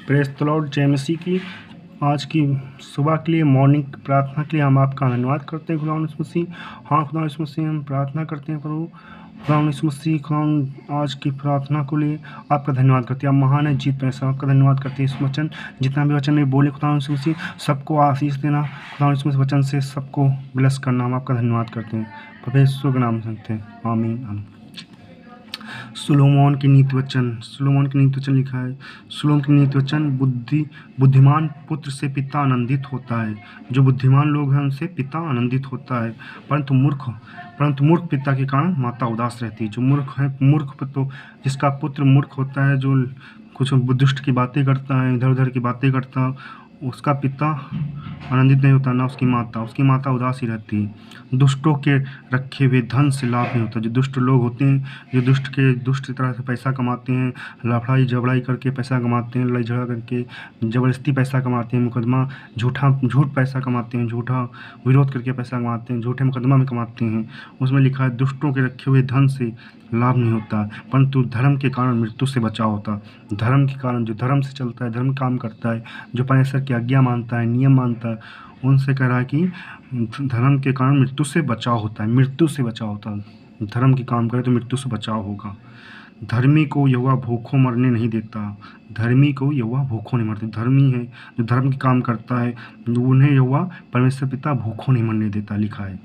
Praise the Lord. जय मसीह की। आज की सुबह के लिए मॉर्निंग प्रार्थना के लिए हम आपका धन्यवाद करते हैं खुदा यीशु मसीह। हाँ खुदा यीशु मसीह, हम प्रार्थना करते हैं प्रभु खुदा यीशु मसीह। खुदा आज की प्रार्थना को लिए आपका धन्यवाद करते हैं। आप महान है, जीत पैसा आपका धन्यवाद करते हैं। इस वचन जितना भी वचन में बोले खुदा यीशु मसीह, सबको आशीष देना खुदा यीशु मसीह, वचन से सबको ब्लेस करना, हम आपका धन्यवाद करते हैं। प्रभु यीशु के नाम से हैं, आमीन आमीन। सुलोमोन की नीति वचन लिखा है। सुलोमोन की नीति वचन, बुद्धिमान पुत्र से पिता आनंदित होता है। जो बुद्धिमान लोग हैं उनसे पिता आनंदित होता है, परंतु मूर्ख पिता के कारण माता उदास रहती है। जो मूर्ख है, तो जिसका पुत्र मूर्ख होता है, जो कुछ दुष्ट की बातें करता है, इधर उधर की बातें करता है, उसका पिता आनंदित नहीं होता, ना उसकी माता उदास ही रहती है। दुष्टों के रखे हुए धन से लाभ नहीं होता। जो दुष्ट लोग होते हैं, जो दुष्ट तरह से पैसा कमाते हैं, लड़ाई झगड़ाई करके पैसा कमाते हैं, लड़ाई झगड़ा करके ज़बरदस्ती पैसा कमाते हैं, मुकदमा झूठ पैसा कमाते हैं, झूठा विरोध करके पैसा कमाते हैं, झूठे मुकदमा में कमाते हैं। उसमें लिखा है, दुष्टों के रखे हुए धन से लाभ नहीं होता, परंतु धर्म के कारण मृत्यु से बचाव होता। धर्म के कारण, जो धर्म से चलता है, धर्म काम करता है, जो परमेश्वर की आज्ञा मानता है, नियम मानता है, उनसे कह रहा है कि धर्म के कारण मृत्यु से बचाव होता है। धर्म की काम करे तो मृत्यु से बचाव होगा। धर्मी को यहोवा भूखों मरने नहीं देता। धर्मी है जो धर्म की काम करता है, उन्हें यहोवा परमेश्वर पिता भूखों नहीं मरने देता, लिखा है।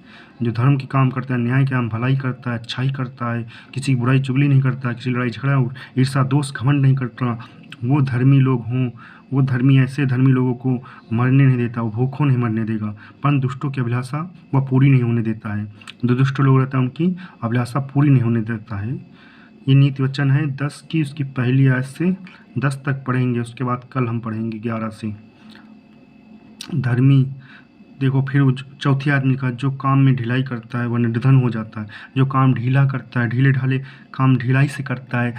जो धर्म की काम करता है, न्याय के काम, भलाई करता है, अच्छाई करता है, किसी की बुराई चुगली नहीं करता, किसी लड़ाई झगड़ा ईर्षा दोष घमंड नहीं करता, वो धर्मी लोग हों, वो ऐसे धर्मी लोगों को मरने नहीं देता, वो भूखों नहीं मरने देगा। पर दुष्टों की अभिलाषा वह पूरी नहीं होने देता है। जो दुष्ट लोग रहते हैं उनकी अभिलाषा पूरी नहीं होने देता है। ये नीति वचन है 10 की, उसकी पहली आयत से 10 तक पढ़ेंगे, उसके बाद कल हम पढ़ेंगे 11 से। धर्मी, देखो फिर चौथी आदमी का, जो काम में ढिलाई करता है वह निर्धन हो जाता है। जो काम ढीला करता है, ढीले ढाले काम ढिलाई से करता है,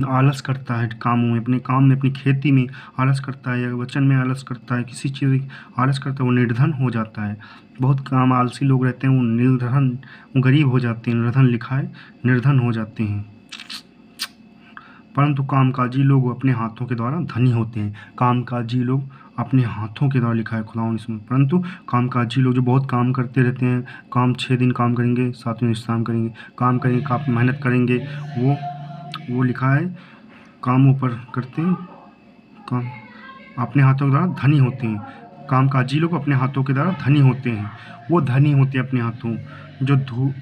आलस करता है कामों में, अपने काम में, अपनी खेती में आलस करता है, या वचन में आलस करता है, किसी चीज़ में आलस करता है, वो निर्धन हो जाता है। बहुत काम आलसी लोग रहते हैं, वो निर्धन, वो गरीब हो जाते हैं। निर्धन लिखा है, निर्धन हो जाते हैं। परंतु कामकाजी लोग अपने हाथों के द्वारा धनी होते हैं। कामकाजी लोग अपने हाथों के द्वारा, लिखा है खुदा इसमें। परंतु कामकाजी लोग जो बहुत काम करते रहते हैं, काम 6 दिन काम करेंगे, 7वें विश्राम करेंगे, काम करेंगे, काफ़ी मेहनत करेंगे, वो लिखा है कामों पर करते हैं, काम अपने हाथों के द्वारा धनी होते हैं। कामकाजी लोग अपने हाथों के द्वारा धनी होते हैं, वो धनी होते हैं अपने हाथों। जो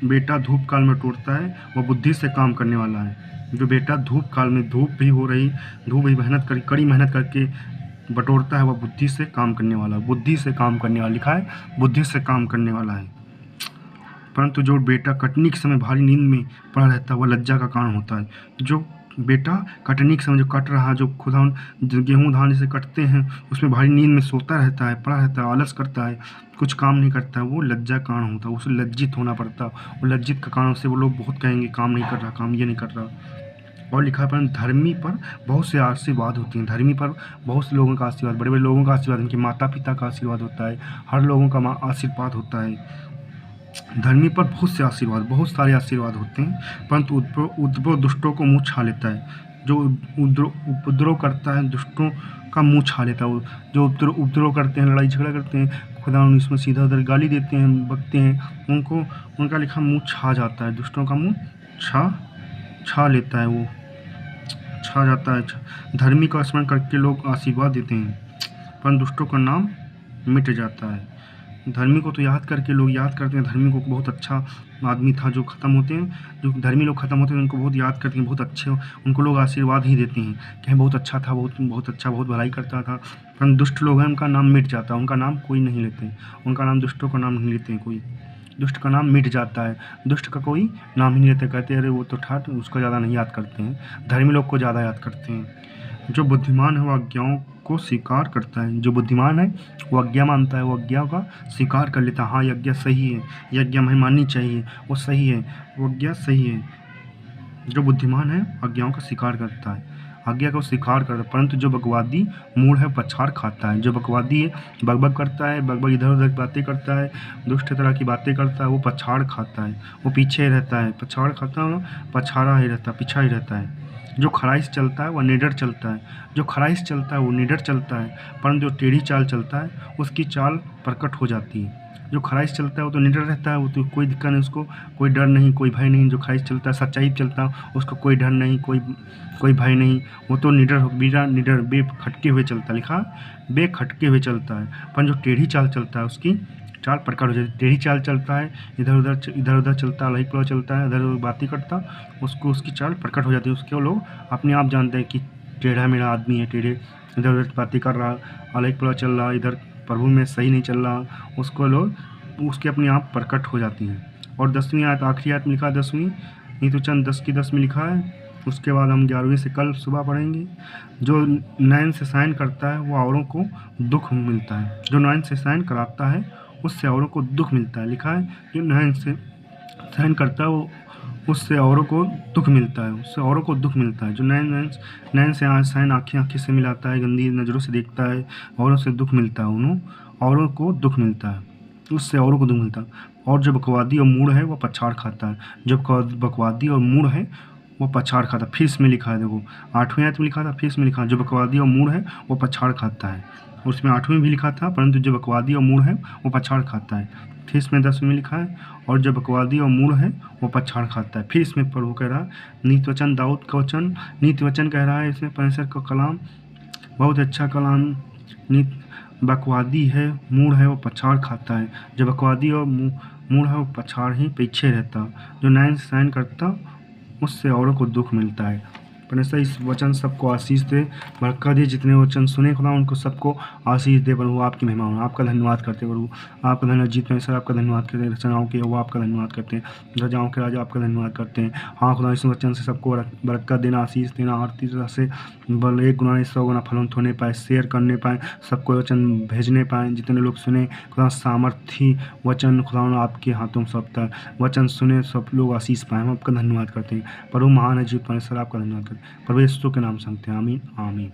बेटा धूप काल में टूटता है, वह बुद्धि से काम करने वाला है। जो बेटा धूप काल में, धूप भी कड़ी मेहनत करके बटोरता है, वह बुद्धि से काम करने वाला, लिखा है, बुद्धि से काम करने वाला है। परंतु जो बेटा कटनी के समय भारी नींद में पड़ा रहता है, वह लज्जा का कारण होता है। जो बेटा कटनी के समय जो कट रहा है, जो खुदा गेहूँ धान जैसे कटते हैं, उसमें भारी नींद में सोता रहता है, पड़ा रहता है, आलस करता है, कुछ काम नहीं करता है, वो लज्जा कारण होता है। उसे लज्जित होना पड़ता है। वो लज्जित का कारण से वो लोग बहुत कहेंगे, काम नहीं कर रहा, काम ये नहीं कर रहा। और लिखा है, धर्मी पर बहुत से आशीर्वाद होते हैं। धर्मी पर बहुत से लोगों का आशीर्वाद, बड़े बड़े लोगों का आशीर्वाद, उनके माता पिता का आशीर्वाद होता है, हर लोगों का आशीर्वाद होता है। धर्मी पर बहुत सारे आशीर्वाद होते हैं, परंतु उपद्रव दुष्टों को मुँह छा लेता है। जो उपद्रव करता है, दुष्टों का मुँह छा लेता है। जो उपद्रव करते हैं, लड़ाई झगड़ा करते हैं, खुदा इसमें सीधा उधर गाली देते हैं, बकते हैं, उनका लिखा मुँह छा जाता है। दुष्टों का मुँह छा लेता है, वो छा जाता है। धर्मी का स्मरण करके लोग आशीर्वाद देते हैं, पर दुष्टों का नाम मिट जाता है। धर्मी को तो याद करके लोग याद करते हैं, धर्मी को बहुत अच्छा आदमी था। जो खत्म होते हैं, जो धर्मी लोग खत्म होते हैं, उनको बहुत याद करते हैं, बहुत अच्छे, उनको लोग आशीर्वाद ही देते हैं कि बहुत अच्छा था, बहुत अच्छा, बहुत भलाई करता था। पर दुष्ट लोग हैं, उनका नाम मिट जाता है, उनका नाम कोई नहीं लेते, उनका नाम, दुष्टों का नाम नहीं लेते हैं कोई। दुष्ट का नाम मिट जाता है, दुष्ट का कोई नाम ही नहीं लेते, कहते हैं अरे वो तो ठाठ, उसको ज़्यादा नहीं याद करते हैं, धर्मी लोग को ज़्यादा याद करते हैं। जो बुद्धिमान है वो आज्ञाओं को स्वीकार करता है। जो बुद्धिमान है वो आज्ञा मानता है, वो आज्ञा का स्वीकार कर लेता है। हाँ, यज्ञ सही है, यज्ञ हमें माननी चाहिए, वो सही है, वो आज्ञा सही है। जो बुद्धिमान है आज्ञाओं का स्वीकार करता है, आज्ञा को स्वीकार करता है। परंतु जो बकवादी मूढ़ है पछाड़ खाता है। जो बकवादी है, बकबक करता है, बकबक इधर उधर बातें करता है, दुष्ट तरह की बातें करता है, वो पछाड़ खाता है, वो पीछे रहता है, पछाड़ खाता है, पछाड़ा ही रहता है, पीछा ही रहता है। जो खराई से चलता है वह निडर चलता है, जो खराई से चलता है वो निडर चलता है, परंतु जो टेढ़ी चाल चलता है उसकी चाल प्रकट हो जाती है। जो खराई से चलता है वो तो निडर रहता है, वो तो कोई दिक्कत नहीं, उसको कोई डर नहीं, कोई भय नहीं। जो खराई से चलता है, सच्चाई पे चलता है, उसको कोई डर नहीं, कोई भय नहीं, वो तो बिना निडर बेखटके हुए चलता है। लिखा बेखटके हुए चलता है। पर जो टेढ़ी चाल चलता है उसकी चाल प्रकट हो जाती है। टेढ़ी चाल चलता है, इधर उधर चलता है, लही चलता है, इधर उधर बातें करता, उसको उसकी चाल प्रकट हो जाती है। उसके लोग अपने आप जानते हैं कि टेढ़ा मेरा आदमी है, टेढ़े इधर उधर बातें कर रहा, अलग चल रहा, इधर प्रभु में सही नहीं चल रहा, उसको लोग उसके अपने आप प्रकट हो जाती हैं। और 10वीं आयत, आखिरी आयत में लिखा है 10वीं, नहीं तो चंद 10 की 10 में लिखा है। उसके बाद हम 11वीं से कल सुबह पढ़ेंगे। जो नैन से साइन करता है वो औरों को दुख मिलता है। जो नैन से साइन कराता है उससे औरों को दुख मिलता है। लिखा है जो नैन से साइन करता है वो उससे औरों को दुख मिलता है, उससे औरों को दुख मिलता है। जो नैन से साइन आँखें से मिलाता है, गंदी नज़रों से देखता है, औरों से दुख मिलता है, उन्होंने औरों को दुख मिलता है, उससे औरों को दुख मिलता है। और जो बकवादी और मूढ़ है वो पछाड़ खाता है। जो बकवादी और मूढ़ है वो पछाड़ खाता है। फिर इसमें लिखा है, देखो 8वीं आयत में लिखा था, फिर इसमें लिखा है जो बकवादी और मूढ़ है वो पछाड़ खाता है। उसमें 8वीं भी लिखा था, परंतु जो बकवादी और मूढ़ है वो पछाड़ खाता है। फिर इसमें 10वीं में लिखा है और जो बकवादी और मूढ़ है वो पछाड़ खाता है। फिर इसमें प्रभु कह रहा है नीति वचन, दाऊद का वचन नीति वचन कह रहा है इसमें, परमेश्वर का कलाम बहुत अच्छा कलाम। बकवादी है, मूढ़ है, वो पछाड़ खाता है। जो बकवादी और मूढ़ है वो पछाड़ ही पीछे रहता। जो नैन से साइन करता उससे औरों को दुख मिलता है। परमेश्वर इस वचन सबको आशीष दे, बरकत दे। जितने वचन सुने खुदा उनको सबको आशीष दे। प्रभु आपकी महिमा हो, आपका धन्यवाद करते हैं प्रभु, आपका धन्यवाद। जीत परमेश्वर आपका धन्यवाद करते हैं। रचनाओं के वो आपका धन्यवाद करते हैं, राजाओं के राजा आपका धन्यवाद करते हैं। हाँ खुदा, इस वचन से सबको बरकत देना, आशीष देना, आरती तरह से बल 1 गुना 100 गुना फलवंत होने पाए, शेयर करने पाए, सबको वचन भेजने पाएँ। जितने लोग सुने खुदा सामर्थी वचन खुदा आपके हाथों में सौंपता है, वचन सुने सब लोग आशीष पाएँ। हम आपका धन्यवाद करते हैं प्रभु, महान है जीत परमेश्वर आपका धन्यवाद करते हैं प्रभु यीशु के नाम संगते हैं, आमीन आमीन।